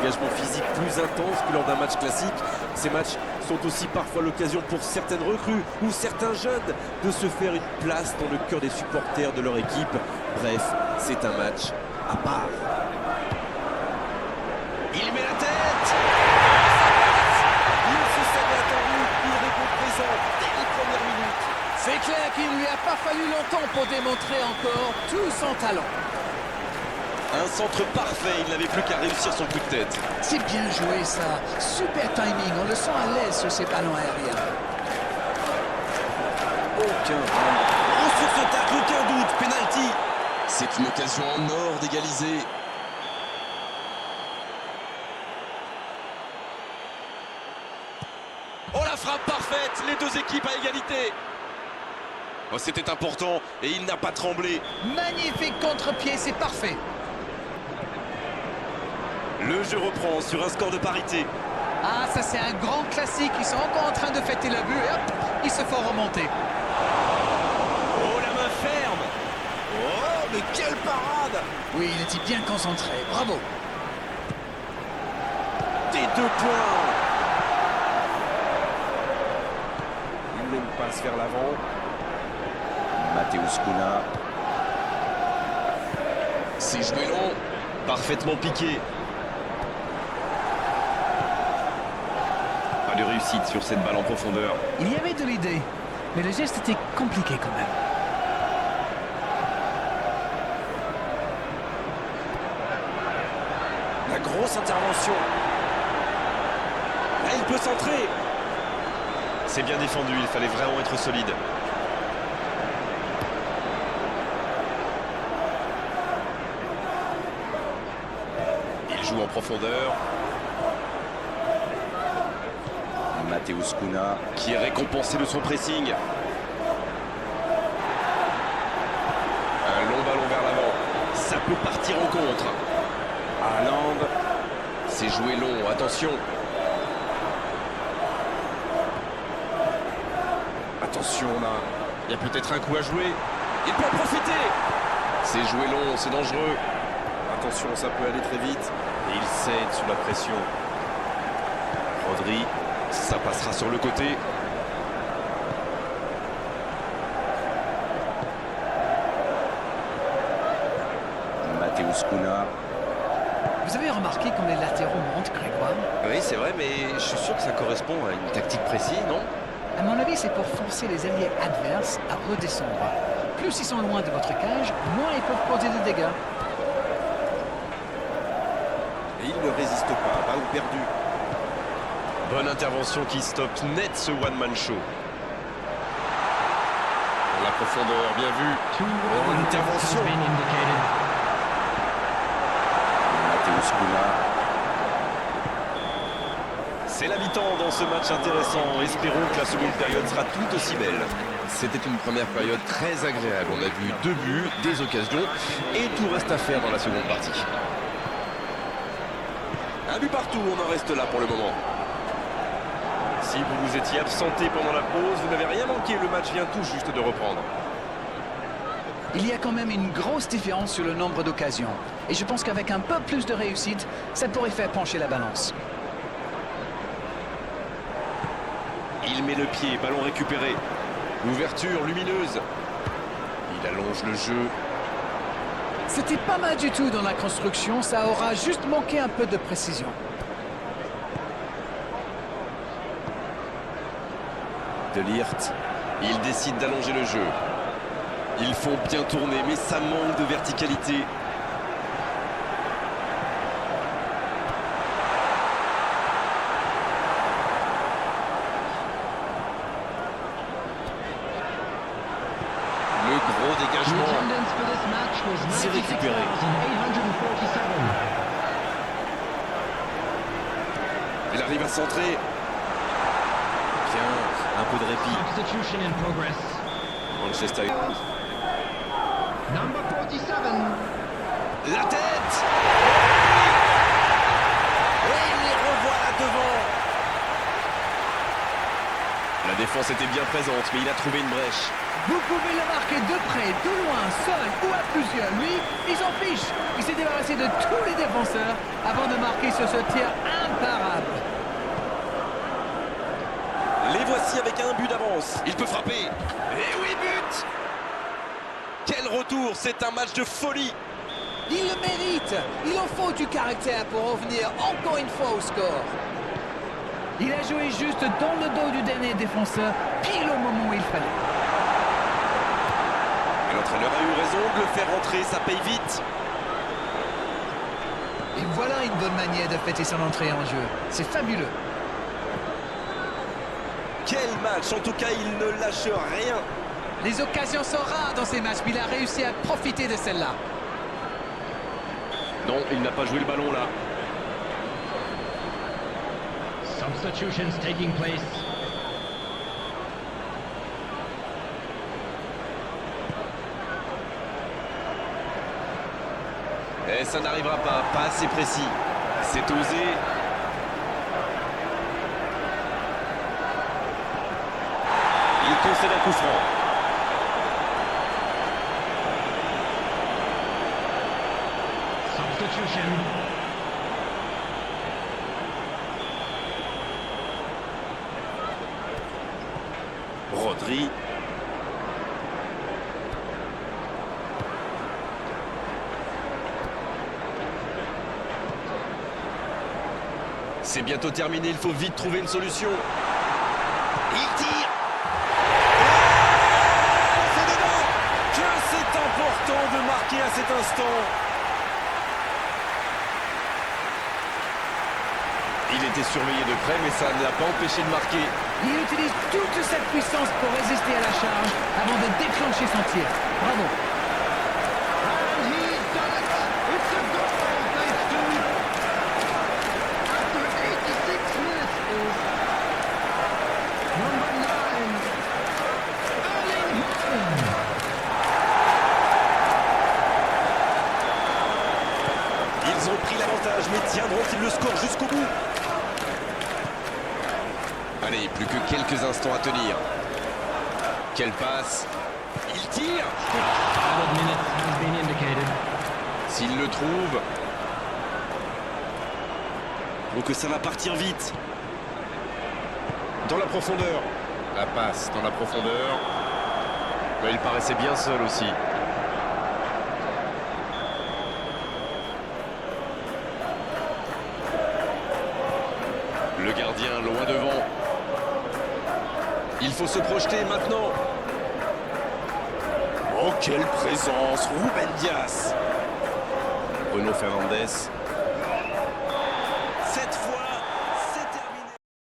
engagement physique plus intense que lors d'un match classique. Ces matchs sont aussi parfois l'occasion pour certaines recrues ou certains jeunes de se faire une place dans le cœur des supporters de leur équipe. Bref, c'est un match à part. Il met la tête! Il se savait attendu, il répond présent dès les premières minutes. C'est clair qu'il ne lui a pas fallu longtemps pour démontrer encore tout son talent. Un centre parfait, il n'avait plus qu'à réussir son coup de tête. C'est bien joué ça, super timing, on le sent à l'aise sur ces ballons aériens. Aucun drame. Oh, sur ce tacle, aucun doute, penalty. C'est une occasion en or d'égaliser. Oh, la frappe parfaite, les deux équipes à égalité. Oh, c'était important et il n'a pas tremblé. Magnifique contre-pied, c'est parfait. Le jeu reprend sur un score de parité. Ah, ça c'est un grand classique, ils sont encore en train de fêter le but et hop, ils se font remonter. Oh, la main ferme. Oh, mais quelle parade. Oui, il était bien concentré, bravo. Des 2 points. Il n'aime pas se vers l'avant. Mateusz Kuna. C'est joué long. Parfaitement piqué. Pas de réussite sur cette balle en profondeur. Il y avait de l'idée, mais le geste était compliqué quand même. La grosse intervention. Là, il peut centrer. C'est bien défendu, il fallait vraiment être solide. Il joue en profondeur. Mateusz Kuna qui est récompensé de son pressing. Un long ballon vers l'avant. Ça peut partir en contre. Haaland. C'est joué long, attention. Attention là. Il y a peut-être un coup à jouer. Il peut en profiter. C'est joué long, c'est dangereux. Attention, ça peut aller très vite. Et il cède sous la pression. Rodri. Ça passera sur le côté. Mateusz Kuna. Vous avez remarqué comme les latéraux montent, Grégoire? Oui, c'est vrai, mais je suis sûr que ça correspond à une tactique précise, non? À mon avis, c'est pour forcer les alliés adverses à redescendre. Plus ils sont loin de votre cage, moins ils peuvent causer de dégâts. Et il ne résiste pas, ballon perdu. Bonne intervention qui stoppe net ce one-man show. La profondeur, bien vu. Bonne intervention. Mateusz Kuna. C'est la mi-temps dans ce match intéressant. Espérons que la seconde période sera tout aussi belle. C'était une première période très agréable. On a vu 2 buts, des occasions et tout reste à faire dans la seconde partie. Un but partout, on en reste là pour le moment. Si vous vous étiez absenté pendant la pause, vous n'avez rien manqué, le match vient tout juste de reprendre. Il y a quand même une grosse différence sur le nombre d'occasions. Et je pense qu'avec un peu plus de réussite, ça pourrait faire pencher la balance. Il met le pied, ballon récupéré. L'ouverture lumineuse. Il allonge le jeu. C'était pas mal du tout dans la construction, ça aura juste manqué un peu de précision. De Ligt. Il décide d'allonger le jeu. Ils font bien tourner, mais ça manque de verticalité. Le gros dégagement. C'est récupéré. Il arrive à centrer. Bien, un peu de répit. Manchester. La tête. Et il les revoit là devant. La La défense était bien présente, mais il a trouvé une brèche. Vous pouvez le marquer de près, de loin, seul ou à plusieurs. Lui, il s'en fiche. Il s'est débarrassé de tous les défenseurs avant de marquer sur ce tir imparable. Les voici avec un but d'avance. Il peut frapper. Et oui, but! Quel retour! C'est un match de folie. Il le mérite. Il en faut du caractère pour revenir encore une fois au score. Il a joué juste dans le dos du dernier défenseur, pile au moment où il fallait. Et l'entraîneur a eu raison de le faire rentrer, ça paye vite. Et voilà une bonne manière de fêter son entrée en jeu. C'est fabuleux. Quel match, en tout cas il ne lâche rien. Les occasions sont rares dans ces matchs, mais il a réussi à profiter de celle-là. Non, il n'a pas joué le ballon là. Substitutions taking place. Et ça n'arrivera pas assez précis. C'est osé. Il concède un coup franc. Substitution. Rodri. C'est bientôt terminé, il faut vite trouver une solution. Il tire. C'est dedans. Que c'est important de marquer à cet instant. Il était surveillé de près, mais ça ne l'a pas empêché de marquer. Il utilise toute cette puissance pour résister à la charge avant de déclencher son tir. Bravo. And he's done it. It's a goal, thanks to after 86 minutes is number 9, Erling Haaland. Ils ont pris l'avantage, mais tiendront-ils le score jusqu'au bout? Allez, plus que quelques instants à tenir. Quelle passe! Il tire! Added minutes has been indicated. S'il le trouve, Donc ça va partir vite. dans la profondeur. La passe dans la profondeur. Mais il paraissait bien seul aussi. Le gardien loin devant. Il faut se projeter maintenant. Oh, quelle présence, Ruben Dias. Bruno Fernandes.